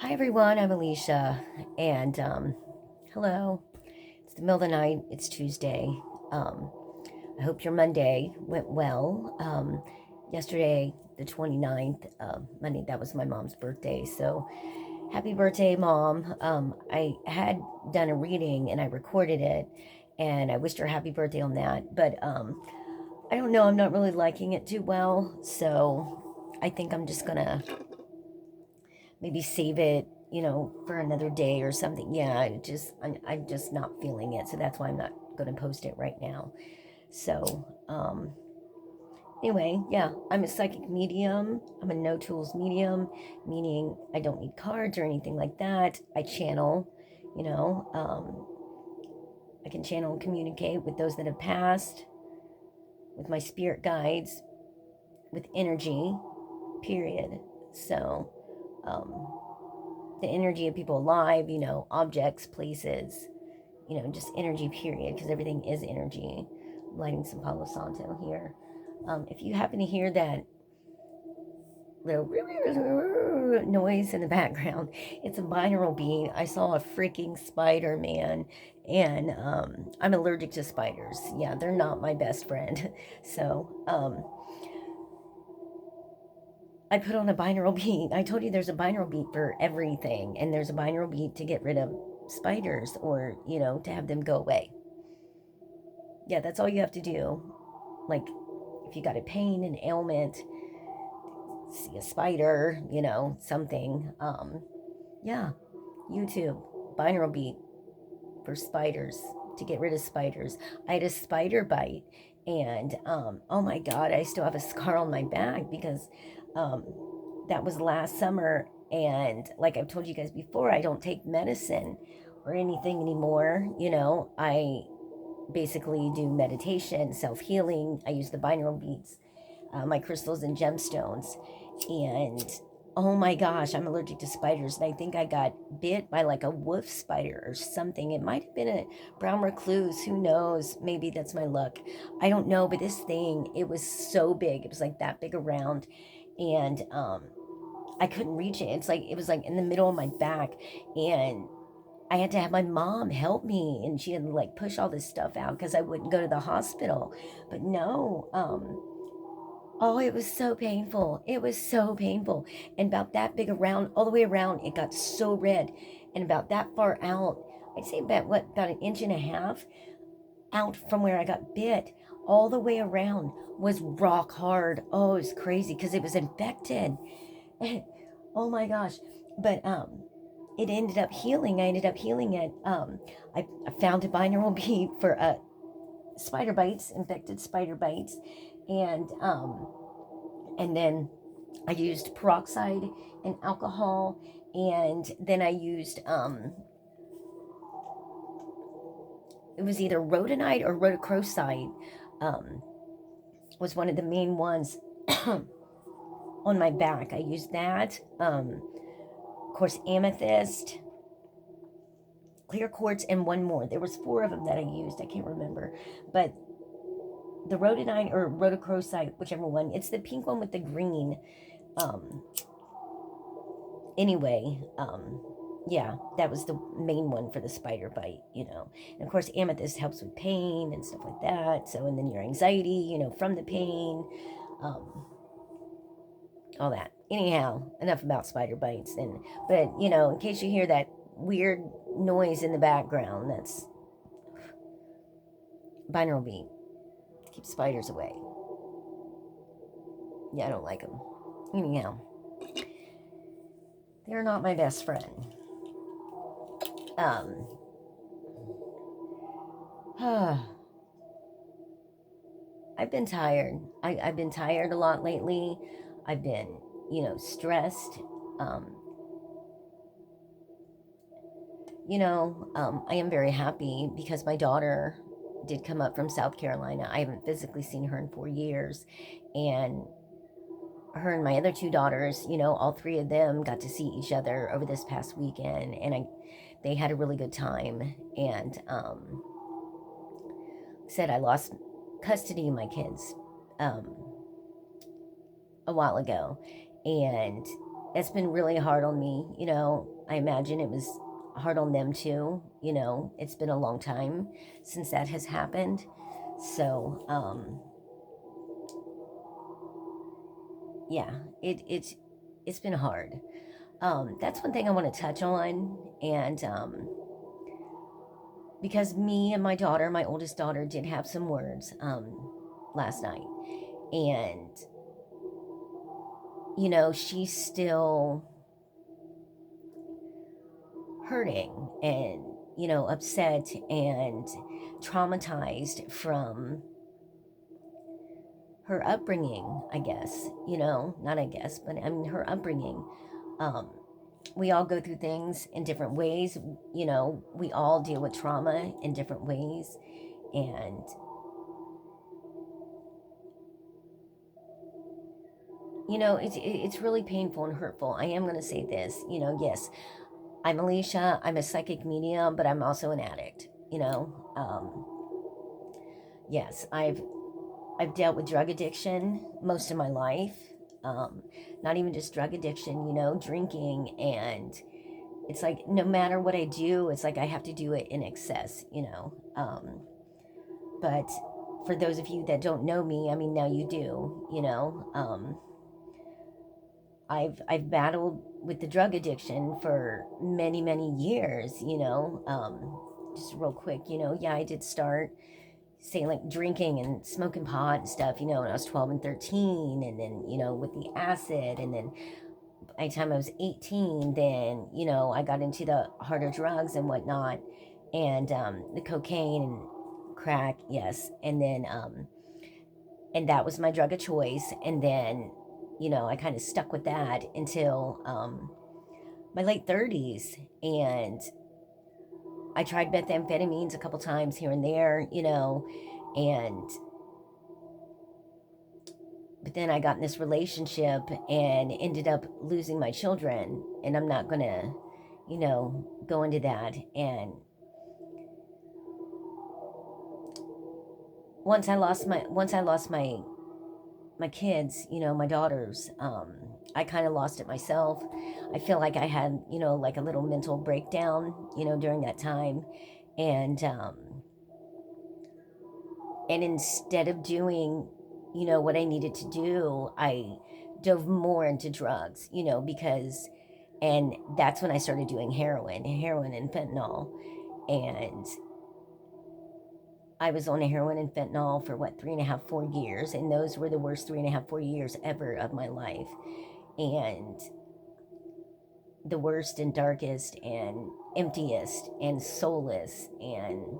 Hi everyone, I'm Alicia, and hello. It's the middle of the night. It's Tuesday. Um, I hope your Monday went well. Yesterday, the 29th, Monday, that was my mom's birthday. So happy birthday, Mom. I had done a reading and I recorded it, and I wished her happy birthday on that. But I don't know. I'm not really liking it too well, so I think I'm just gonna maybe save it, for another day or something. Yeah, I'm just not feeling it, so that's why I'm not going to post it right now. So, anyway, yeah, I'm a psychic medium. I'm a no tools medium, meaning I don't need cards or anything like that. I channel, you know, I can channel and communicate with those that have passed, with my spirit guides, with energy, period. So, the energy of people alive, objects, places, just energy, period, because everything is energy. I'm lighting some Palo Santo here. If you happen to hear that little noise in the background, it's a binaural beat. I saw a freaking spider, man, and I'm allergic to spiders. Yeah, they're not my best friend. So, I put on a binaural beat. I told you there's a binaural beat for everything, and there's a binaural beat to get rid of spiders or, to have them go away. Yeah, that's all you have to do. Like, if you got a pain, an ailment, see a spider, something. Yeah, YouTube, binaural beat for spiders, to get rid of spiders. I had a spider bite, and oh my God, I still have a scar on my back because um, that was last summer. And like I've told you guys before, I don't take medicine or anything anymore. I basically do meditation, self healing. I use the binaural beats, my crystals and gemstones. And oh my gosh, I'm allergic to spiders. And I think I got bit by like a wolf spider or something. It might have been a brown recluse. Who knows? Maybe that's my luck. I don't know. But this thing, it was so big. It was like that big around. And I couldn't reach it. It was like in the middle of my back. And I had to have my mom help me, and she had to like push all this stuff out because I wouldn't go to the hospital. But no, oh, it was so painful. It was so painful. And about that big around, all the way around, it got so red. And about that far out, I'd say about an inch and a half out from where I got bit, all the way around was rock hard. Oh, it was crazy because it was infected. Oh my gosh. But it ended up healing. I ended up healing it. I found a binaural beat for spider bites, infected spider bites, and then I used peroxide and alcohol, and then I used it was either rhodonite or rhodochrosite, um, was one of the main ones on my back. I used that. Of course, amethyst, clear quartz, and one more. There was four of them that I used. I can't remember, but the rhodonite or rhodochrosite, whichever one. It's the pink one with the green. Um, anyway, yeah, that was the main one for the spider bite, And of course, amethyst helps with pain and stuff like that. So, and then your anxiety, from the pain, um, all that. Anyhow, enough about spider bites. But in case you hear that weird noise in the background, that's binaural beat to keep spiders away. Yeah, I don't like them. Anyhow, they're not my best friend. Um, I've been tired. I've been tired a lot lately. I've been, stressed. Um, I am very happy because my daughter did come up from South Carolina. I haven't physically seen her in 4 years. And her and my other two daughters, all three of them got to see each other over this past weekend. And they had a really good time. And said I lost custody of my kids um, a while ago. And it's been really hard on me. I imagine it was hard on them too. It's been a long time since that has happened. So, yeah, it's been hard. That's one thing I want to touch on, and because me and my daughter, my oldest daughter, did have some words last night, and she's still hurting and upset and traumatized from her upbringing, I guess. Not I guess, but I mean her upbringing. Um, we all go through things in different ways. We all deal with trauma in different ways, and it's really painful and hurtful. I am going to say this. Yes, I'm Alicia. I'm a psychic medium, but I'm also an addict. Yes, I've dealt with drug addiction most of my life. Um, Not even just drug addiction, drinking. And it's like no matter what I do, it's like I have to do it in excess. But for those of you that don't know me, I mean, now you do. I've battled with the drug addiction for many, many years. Just real quick, yeah, I did start say like drinking and smoking pot and stuff, when I was 12 and 13, and then, with the acid, and then by the time I was 18, then, I got into the harder drugs and whatnot, and the cocaine and crack, yes, and that was my drug of choice, and then, I kind of stuck with that until my late 30s, and I tried methamphetamines a couple times here and there, and but then I got in this relationship and ended up losing my children, and I'm not gonna, go into that. And once I lost my kids, my daughters, I kind of lost it myself. I feel like I had, like a little mental breakdown, during that time, and instead of doing, what I needed to do, I dove more into drugs, because, and that's when I started doing heroin and fentanyl. And I was on a heroin and fentanyl for what, 3.5, 4 years. And those were the worst 3.5, 4 years ever of my life. And the worst and darkest and emptiest and soulless, and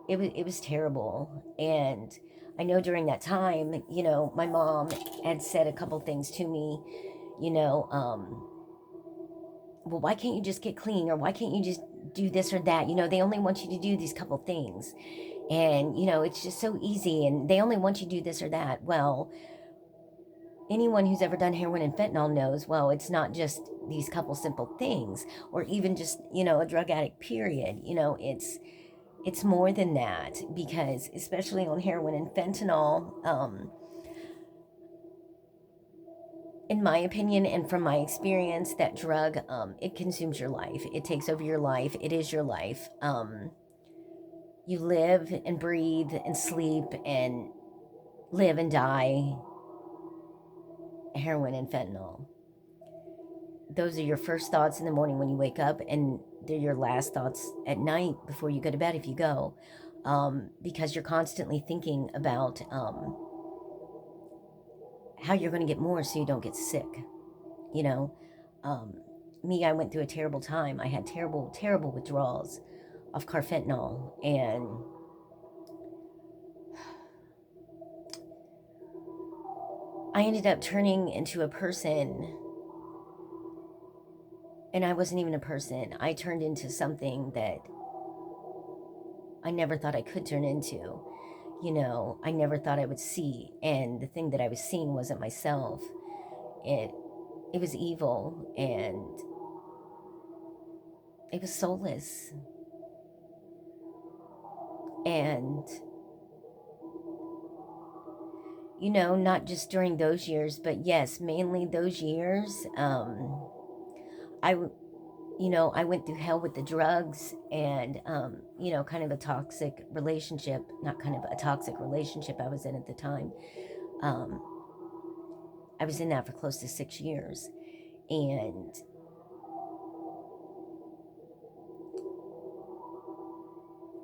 it was terrible. And I know during that time, my mom had said a couple things to me, you know, well, why can't you just get clean, or why can't you just do this or that? They only want you to do these couple things, and it's just so easy, and they only want you to do this or that. Well, anyone who's ever done heroin and fentanyl knows, well, it's not just these couple simple things, or even just a drug addict, period. It's more than that, because especially on heroin and fentanyl, in my opinion and from my experience, that drug, it consumes your life. It takes over your life. It is your life. You live and breathe and sleep and live and die heroin and fentanyl. Those are your first thoughts in the morning when you wake up, and they're your last thoughts at night before you go to bed, if you go, because you're constantly thinking about how you're going to get more so you don't get sick. you know um, Me, I went through a terrible time. I had terrible, terrible withdrawals of carfentanil, and I ended up turning into a person, and I wasn't even a person. I turned into something that I never thought I could turn into. I never thought I would see, and the thing that I was seeing wasn't myself. It was evil, and it was soulless, and not just during those years, but yes, mainly those years. I, I went through hell with the drugs and, kind of a toxic relationship, not kind of a toxic relationship I was in at the time. Um, I was in that for close to 6 years. And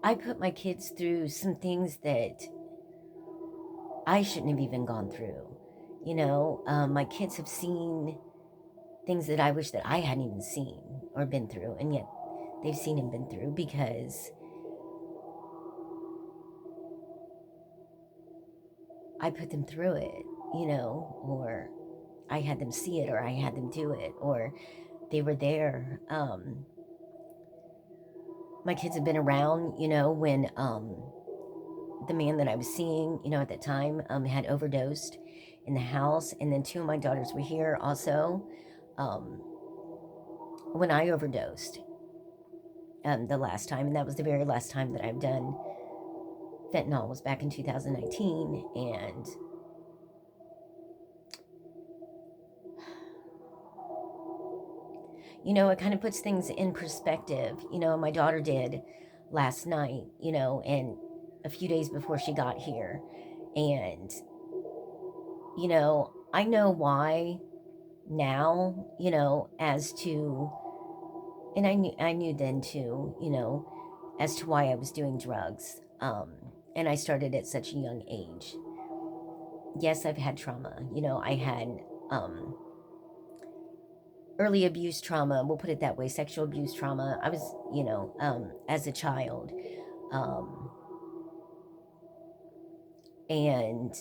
I put my kids through some things that I shouldn't have even gone through. My kids have seen things that I wish that I hadn't even seen or been through, and yet they've seen and been through because I put them through it, or I had them see it, or I had them do it, or they were there. My kids have been around, when the man that I was seeing, at that time, had overdosed in the house, and then two of my daughters were here also um, when I overdosed the last time, and that was the very last time that I've done fentanyl, was back in 2019, and it kind of puts things in perspective. My daughter did last night, and a few days before she got here, and I know why now, as to, and I knew then too, as to why I was doing drugs. And I started at such a young age. Yes, I've had trauma. I had um, early abuse trauma, we'll put it that way, sexual abuse trauma. I was, as a child. Um, and,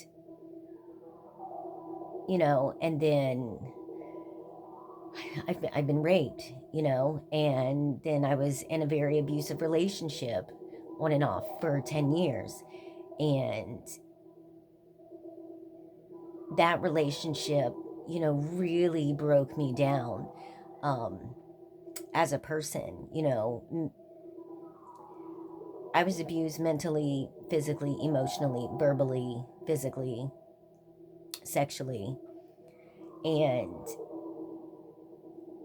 and then I've been raped, and then I was in a very abusive relationship on and off for 10 years. And that relationship, really broke me down as a person. I was abused mentally, physically, emotionally, verbally, physically, sexually. And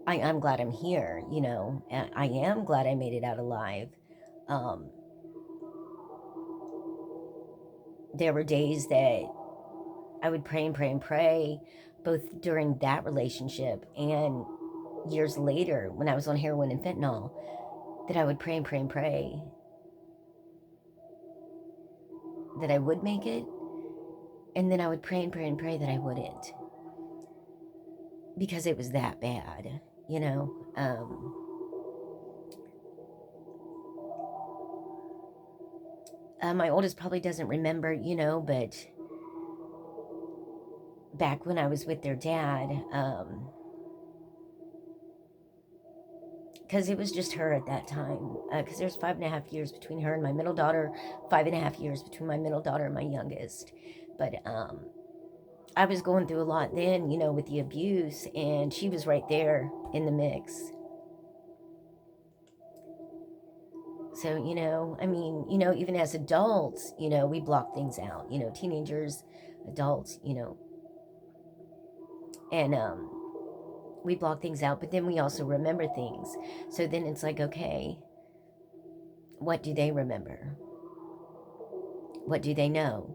I'm glad I'm here, I am glad I made it out alive. Um, there were days that I would pray and pray and pray, both during that relationship and years later when I was on heroin and fentanyl, that I would pray and pray and pray that I would make it. And then I would pray and pray and pray that I wouldn't, because it was that bad, my oldest probably doesn't remember, but back when I was with their dad, because it was just her at that time, because there's 5.5 years between her and my middle daughter, 5.5 years between my middle daughter and my youngest. But I was going through a lot then, with the abuse, and she was right there in the mix. So, even as adults, we block things out, teenagers, adults, and we block things out, but then we also remember things. So then it's like, okay, what do they remember? What do they know?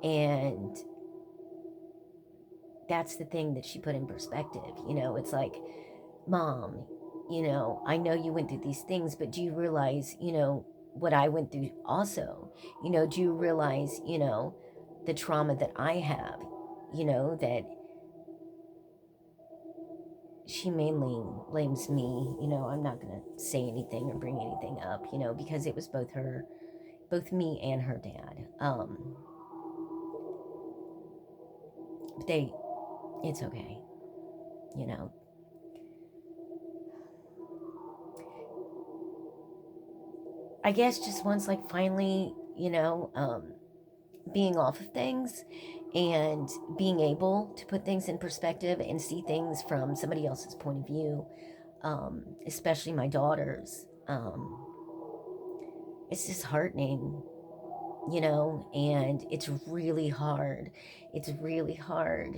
And that's the thing that she put in perspective. It's like, Mom, I know you went through these things, but do you realize, what I went through also? Do you realize, the trauma that I have, that she mainly blames me. I'm not going to say anything or bring anything up, because it was both me and her dad. But it's okay, you know. I guess just once, like, finally, being off of things and being able to put things in perspective and see things from somebody else's point of view, especially my daughters. It's disheartening, you know, and it's really hard. It's really hard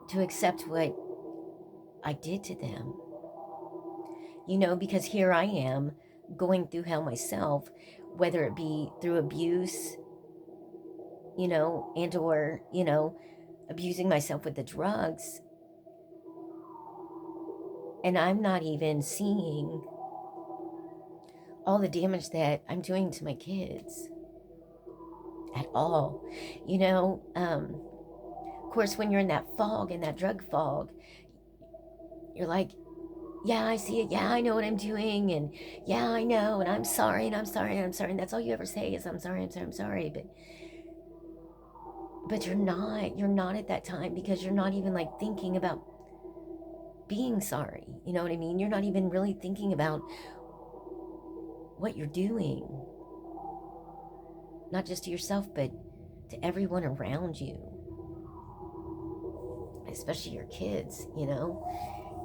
to accept what I did to them, you know, because here I am going through hell myself, whether it be through abuse, you know, and or, you know, abusing myself with the drugs. And I'm not even seeing all the damage that I'm doing to my kids at all. You know, of course, when you're in that fog, in that drug fog, you're like, yeah, I see it. Yeah, I know what I'm doing. And yeah, I know. And I'm sorry. And I'm sorry. And I'm sorry. And that's all you ever say is, I'm sorry. I'm sorry. I'm sorry. But you're not at that time, because you're not even like thinking about being sorry. You know what I mean? You're not even really thinking about what you're doing, not just to yourself, but to everyone around you, especially your kids, you know?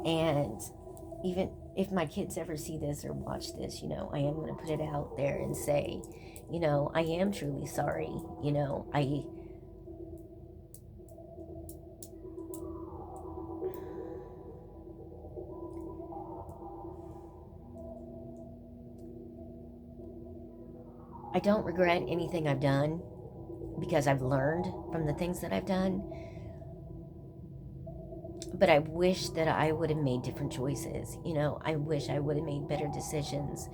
And even if my kids ever see this or watch this, you know, I am going to put it out there and say, you know, I am truly sorry. You know, I don't regret anything I've done, because I've learned from the things that I've done. But I wish that I would have made different choices. You know, I wish I would have made better decisions.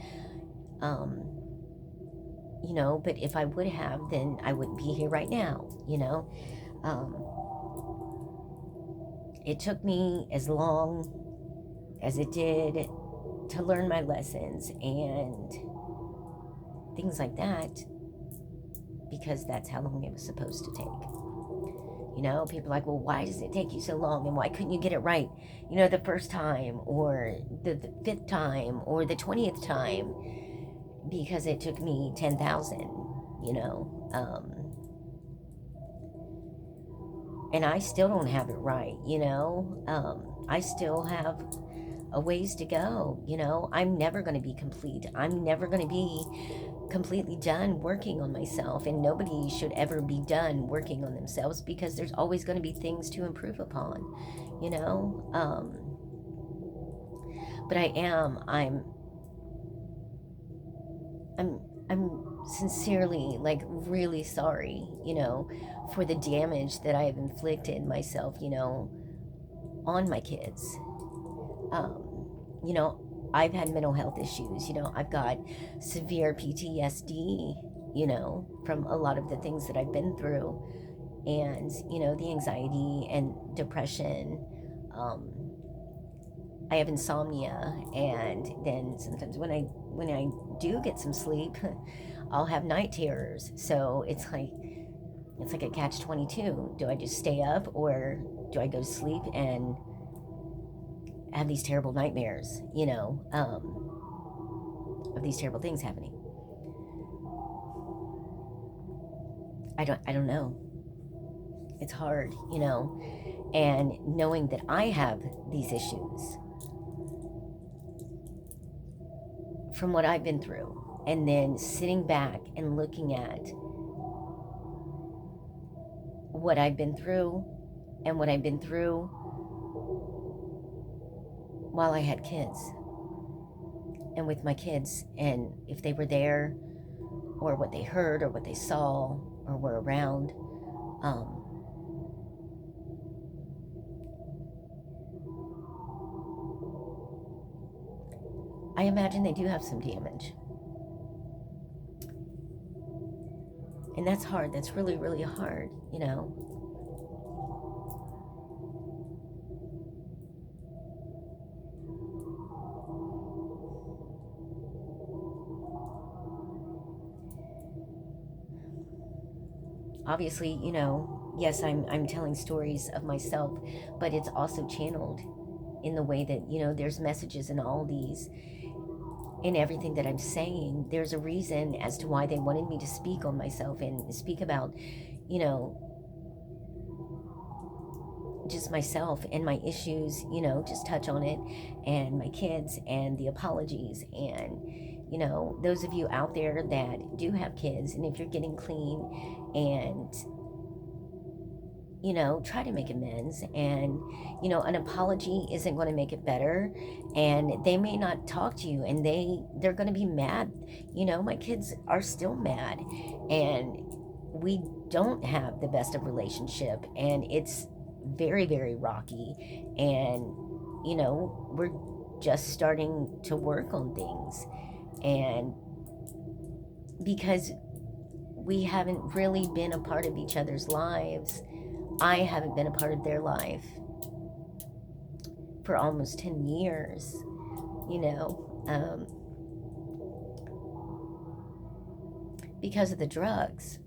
Um, you know, but if I would have, then I wouldn't be here right now, you know. Um, it took me as long as it did to learn my lessons and things like that, because that's how long it was supposed to take. You know, people are like, well, why does it take you so long? And why couldn't you get it right, you know, the first time, or the fifth time, or the 20th time? Because it took me 10,000, you know. And I still don't have it right, you know. I still have a ways to go, you know. I'm never going to be complete. I'm never going to be completely done working on myself, and nobody should ever be done working on themselves, because there's always going to be things to improve upon, you know. But I'm sincerely, like, really sorry, you know, for the damage that I have inflicted myself, you know, on my kids. You know, I've had mental health issues, you know, I've got severe PTSD, you know, from a lot of the things that I've been through, and, you know, the anxiety and depression. I have insomnia, and then sometimes when I do get some sleep, I'll have night terrors. So it's like a catch 22. Do I just stay up, or do I go to sleep and have these terrible nightmares, you know, of these terrible things happening? I don't know. It's hard, you know, and knowing that I have these issues from what I've been through, and then sitting back and looking at what I've been through, and what I've been through while I had kids, and with my kids, and if they were there, or what they heard, or what they saw, or were around. I imagine they do have some damage. And that's hard. That's really, really hard, you know. Obviously, you know, yes, I'm telling stories of myself, but it's also channeled in the way that, you know, there's messages in all these, in everything that I'm saying. There's a reason as to why they wanted me to speak on myself and speak about, you know, just myself and my issues, you know, just touch on it, and my kids and the apologies. And, you know, those of you out there that do have kids, and if you're getting clean, and, you know, try to make amends. And, you know, an apology isn't going to make it better, and they may not talk to you, and they're going to be mad. You know, my kids are still mad, and we don't have the best of relationship, and it's very, very rocky. And, you know, we're just starting to work on things. And because we haven't really been a part of each other's lives, I haven't been a part of their life for almost 10 years, you know, because of the drugs.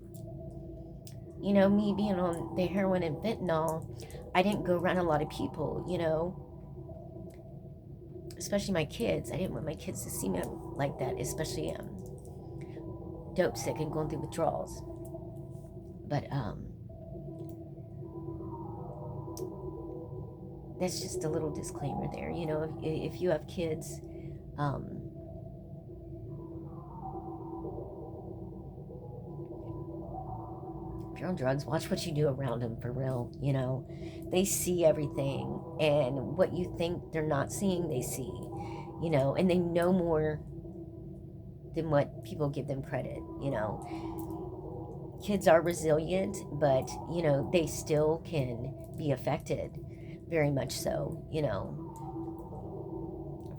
You know, me being on the heroin and fentanyl, I didn't go around a lot of people, you know, especially my kids. I didn't want my kids to see me like that, especially dope sick and going through withdrawals. But that's just a little disclaimer there. You know, if you have kids, if you're on drugs, watch what you do around them, for real. You know, they see everything, and what you think they're not seeing, they see, you know, and they know more than what people give them credit. You know, kids are resilient, but, you know, they still can be affected, very much so, you know,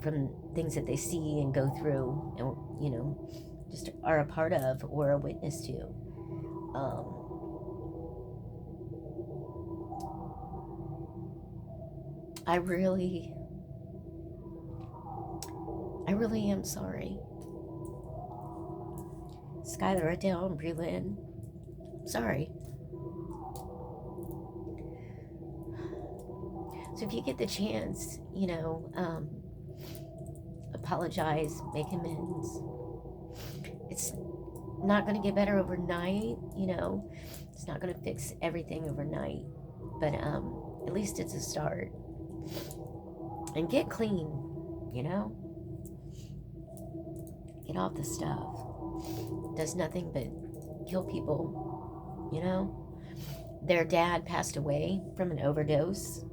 from things that they see and go through, and, you know, just are a part of or a witness to. I really am sorry. Skylar, Adele, and Breland, sorry. So if you get the chance, you know, apologize, make amends. It's not going to get better overnight, you know. It's not going to fix everything overnight, but at least it's a start. And get clean, you know. Get off the stuff. Does nothing but kill people, you know. Their dad passed away from an overdose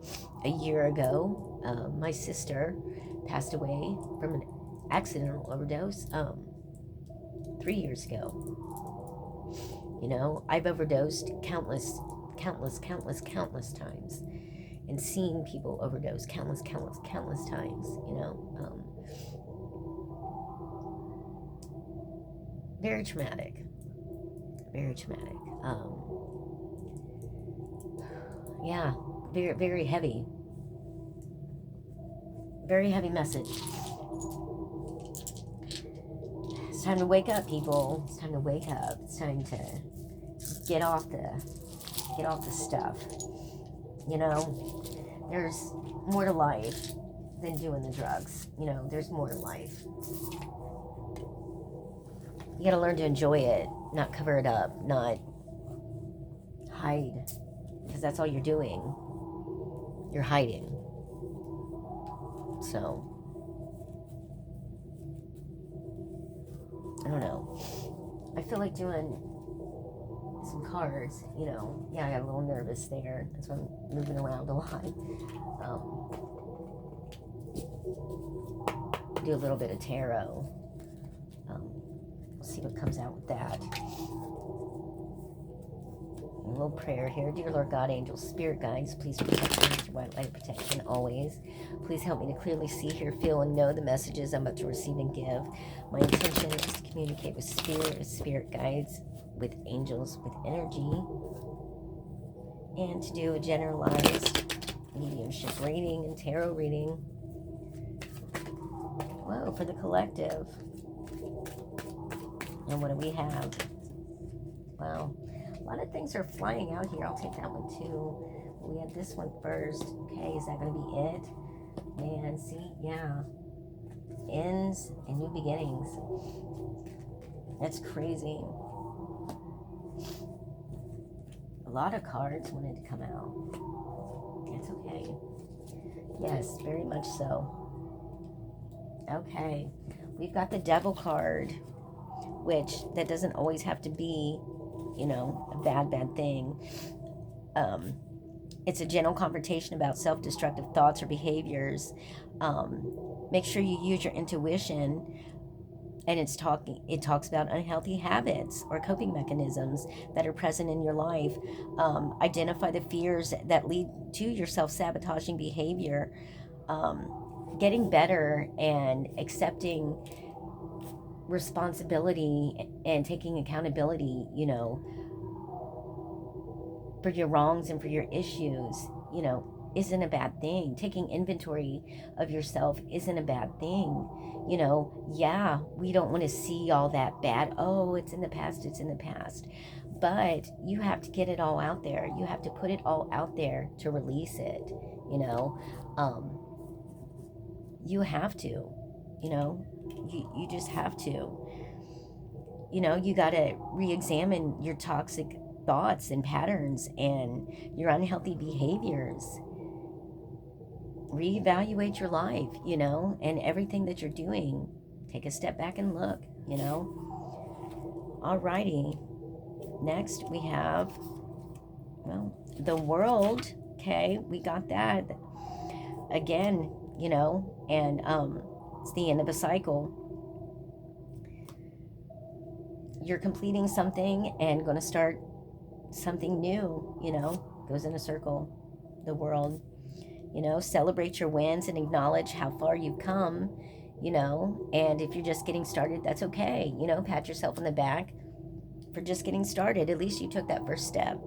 a year ago. My sister passed away from an accidental overdose 3 years ago. You know, I've overdosed countless times, and seen people overdose countless times, you know. Very traumatic. Very traumatic. Yeah, very, very heavy. Very heavy message. It's time to wake up, people. It's time to wake up. It's time to get off the stuff. You know, there's more to life than doing the drugs. You know, there's more to life. You gotta learn to enjoy it, not cover it up, not hide, because that's all you're doing. You're hiding. So, I don't know. I feel like doing some cards, you know. Yeah, I got a little nervous there. That's why I'm moving around a lot. Do a little bit of tarot. We'll see what comes out with that. A little prayer here. Dear Lord God, angels, spirit guides, please protect me with your white light protection always. Please help me to clearly see, hear, feel, and know the messages I'm about to receive and give. My intention is to communicate with spirit guides, with angels, with energy, and to do a generalized mediumship reading and tarot reading. Whoa, for the collective. And what do we have? Wow. A lot of things are flying out here. I'll take that one too. We had this one first. Okay, is that going to be it? Man, see? Yeah. Ends and new beginnings. That's crazy. A lot of cards wanted to come out. It's okay. Yes, very much so. Okay. We've got the Devil card, which that doesn't always have to be, a bad thing. Um, it's a gentle confrontation about self-destructive thoughts or behaviors. Make sure you use your intuition, and it talks about unhealthy habits or coping mechanisms that are present in your life. Identify the fears that lead to your self-sabotaging behavior. Getting better and accepting responsibility and taking accountability, for your wrongs and for your issues, isn't a bad thing. Taking inventory of yourself isn't a bad thing. Yeah, we don't want to see all that bad. Oh, it's in the past, it's in the past. But you have to get it all out there. You have to put it all out there to release it, you have to, you just have to. You got to re-examine your toxic thoughts and patterns and your unhealthy behaviors. Reevaluate your life, and everything that you're doing. Take a step back and look, Alrighty. Next we have, the World. Okay, we got that. Again, and it's the end of a cycle. You're completing something and going to start something new, goes in a circle. The World, celebrate your wins and acknowledge how far you've come, and if you're just getting started, that's okay. Pat yourself on the back for just getting started. At least you took that first step.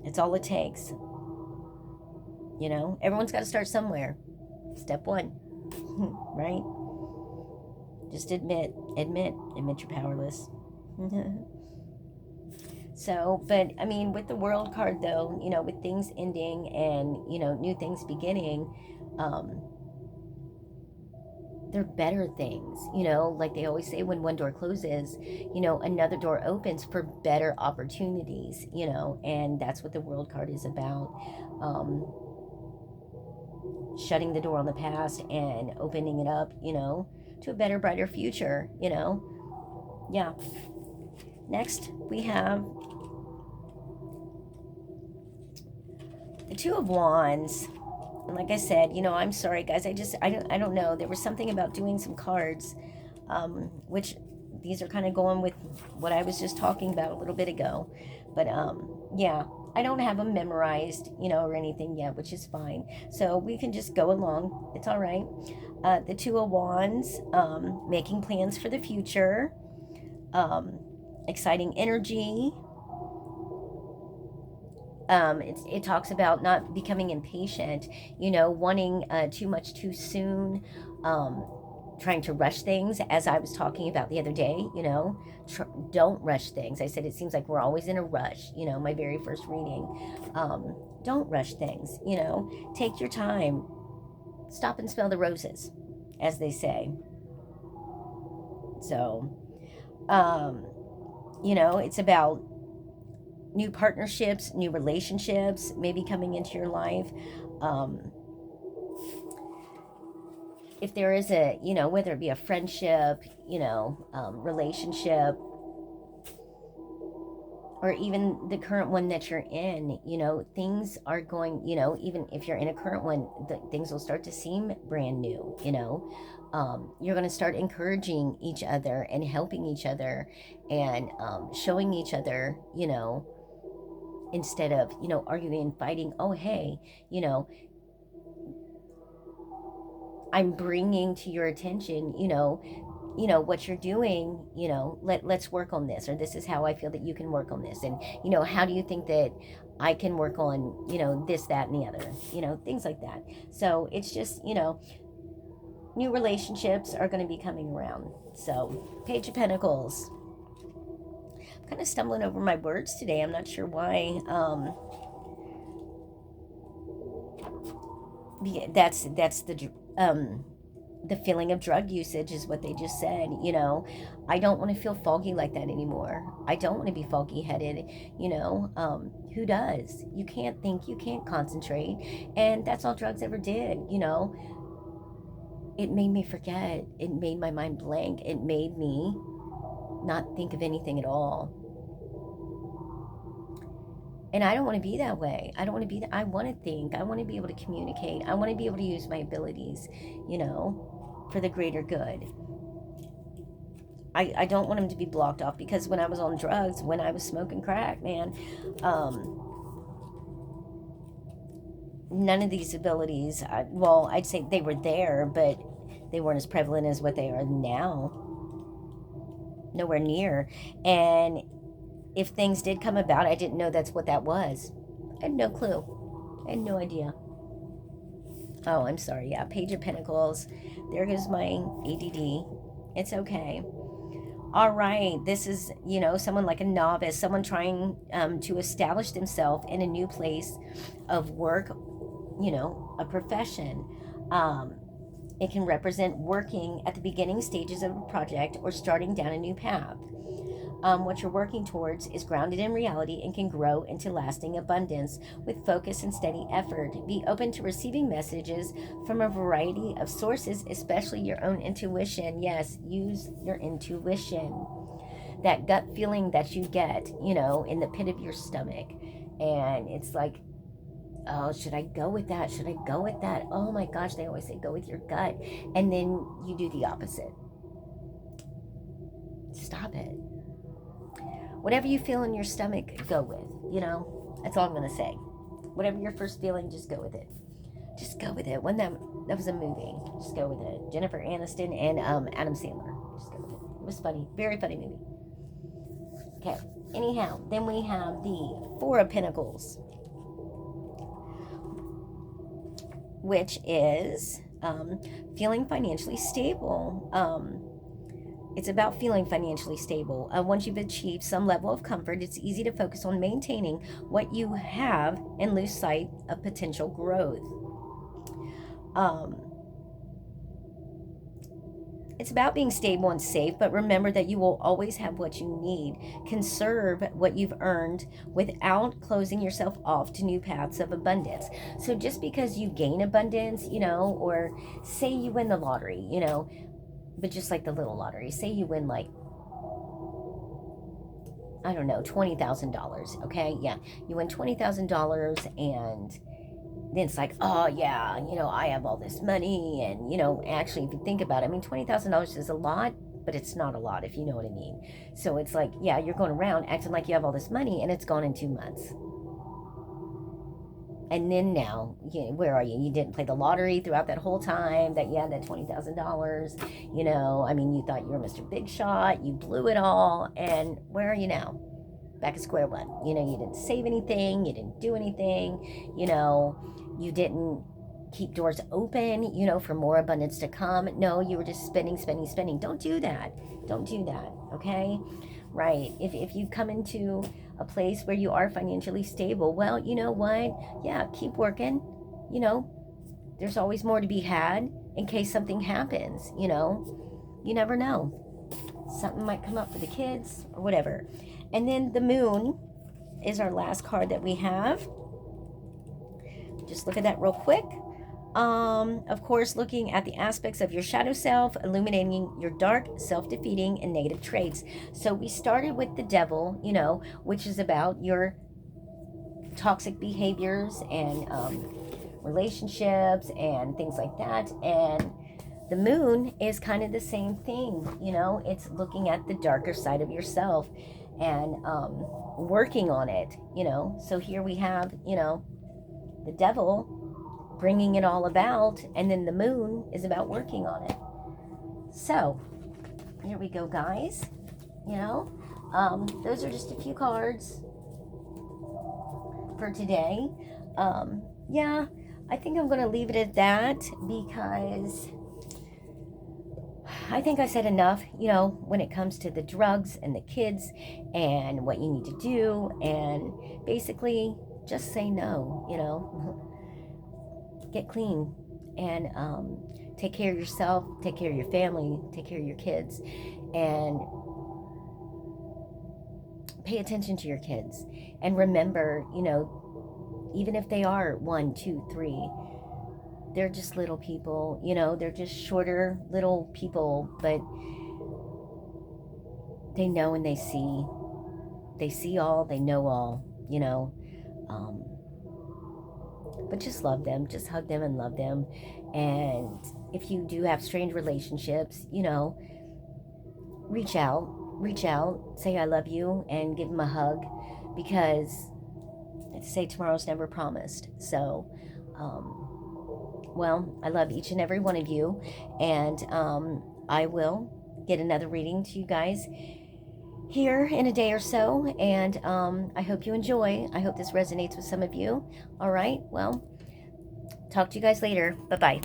It's all it takes. Everyone's got to start somewhere. Step one. Right? Just admit you're powerless. So, but I mean, with the World card though, with things ending and, new things beginning, they're better things, like they always say, when one door closes, another door opens for better opportunities, and that's what the World card is about. Shutting the door on the past and opening it up, to a better, brighter future, Yeah. Next, we have the Two of Wands. And like I said, I'm sorry, guys. I don't know. There was something about doing some cards, which these are kind of going with what I was just talking about a little bit ago. But, yeah, I don't have them memorized, or anything yet, which is fine. So we can just go along. It's all right. The Two of Wands, making plans for the future, exciting energy. It talks about not becoming impatient, wanting too much too soon, trying to rush things, as I was talking about the other day, don't rush things. I said it seems like we're always in a rush, my very first reading. Don't rush things, take your time, stop and smell the roses, as they say. So, it's about new partnerships, new relationships, maybe coming into your life. If there is a, whether it be a friendship, relationship, or even the current one that you're in, things are going, even if you're in a current one, things will start to seem brand new, you're going to start encouraging each other and helping each other and showing each other, instead of, arguing and fighting. Oh, hey, I'm bringing to your attention, what you're doing, let's work on this, or this is how I feel that you can work on this. And, how do you think that I can work on, this, that, and the other, things like that. So it's just, new relationships are going to be coming around. So Page of Pentacles. I'm kind of stumbling over my words today. I'm not sure why. That's the the feeling of drug usage is what they just said. I don't want to feel foggy like that anymore. I don't want to be foggy headed. Who does? You can't think, you can't concentrate, and that's all drugs ever did. It made me forget. It made my mind blank. It made me not think of anything at all. And I don't want to be that way. I don't want to be that. I want to think. I want to be able to communicate. I want to be able to use my abilities, for the greater good. I don't want them to be blocked off, because when I was on drugs, when I was smoking crack, man, none of these abilities, I'd say they were there, but they weren't as prevalent as what they are now. Nowhere near. And if things did come about, I didn't know that's what that was. I had no clue. I had no idea. Oh, I'm sorry. Yeah, Page of Pentacles. There goes my ADD. It's okay. All right. This is, someone like a novice, someone trying to establish themselves in a new place of work, a profession. It can represent working at the beginning stages of a project or starting down a new path. What you're working towards is grounded in reality and can grow into lasting abundance with focus and steady effort. Be open to receiving messages from a variety of sources, especially your own intuition. Yes, use your intuition. That gut feeling that you get, in the pit of your stomach. And it's like, oh, should I go with that? Should I go with that? Oh my gosh, they always say go with your gut. And then you do the opposite. Stop it. Whatever you feel in your stomach, go with. That's all I'm going to say. Whatever your first feeling, just go with it. Just go with it. When that was a movie. Just go with it. Jennifer Aniston and Adam Sandler. Just go with it. It was funny. Very funny movie. Okay. Anyhow, then we have the Four of Pentacles, which is feeling financially stable. It's about feeling financially stable. Once you've achieved some level of comfort, it's easy to focus on maintaining what you have and lose sight of potential growth. It's about being stable and safe, but remember that you will always have what you need. Conserve what you've earned without closing yourself off to new paths of abundance. So just because you gain abundance, or say you win the lottery, but just like the little lottery, say you win like, I don't know, $20,000, okay? Yeah, you win $20,000 and then it's like, oh yeah, I have all this money. And, actually, if you think about it, I mean, $20,000 is a lot, but it's not a lot, if you know what I mean. So it's like, yeah, you're going around acting like you have all this money and it's gone in 2 months. And then now, where are you? You didn't play the lottery throughout that whole time that you had that $20,000. I mean, you thought you were Mr. Big Shot. You blew it all. And where are you now? Back at square one. You didn't save anything. You didn't do anything. You didn't keep doors open, for more abundance to come. No, you were just spending. Don't do that. Don't do that, okay? Right. If you come into a place where you are financially stable, well, you know what? Yeah, keep working. There's always more to be had in case something happens, You never know. Something might come up for the kids or whatever. And then the Moon is our last card that we have. Just look at that real quick. Of course, looking at the aspects of your shadow self, illuminating your dark, self-defeating, and negative traits. So we started with the Devil, which is about your toxic behaviors and relationships and things like that. And the Moon is kind of the same thing, it's looking at the darker side of yourself and working on it, So here we have, the Devil bringing it all about, and then the Moon is about working on it. So here we go, guys. Those are just a few cards for today. Yeah, I think I'm going to leave it at that, because I think I said enough, when it comes to the drugs and the kids and what you need to do, and basically just say no, get clean and take care of yourself, take care of your family, take care of your kids, and pay attention to your kids. And remember, you know, even if they are 1, 2, 3, they're just little people, you know, they're just shorter little people, but they know and they see. They see all, they know all, you know. But just love them, just hug them and love them. And if you do have strange relationships, you know, reach out, say I love you, and give them a hug, because they say tomorrow's never promised. So, well, I love each and every one of you, and I will get another reading to you guys here in a day or so, and I hope you enjoy. I hope this resonates with some of you. All right, well, talk to you guys later. Bye-bye.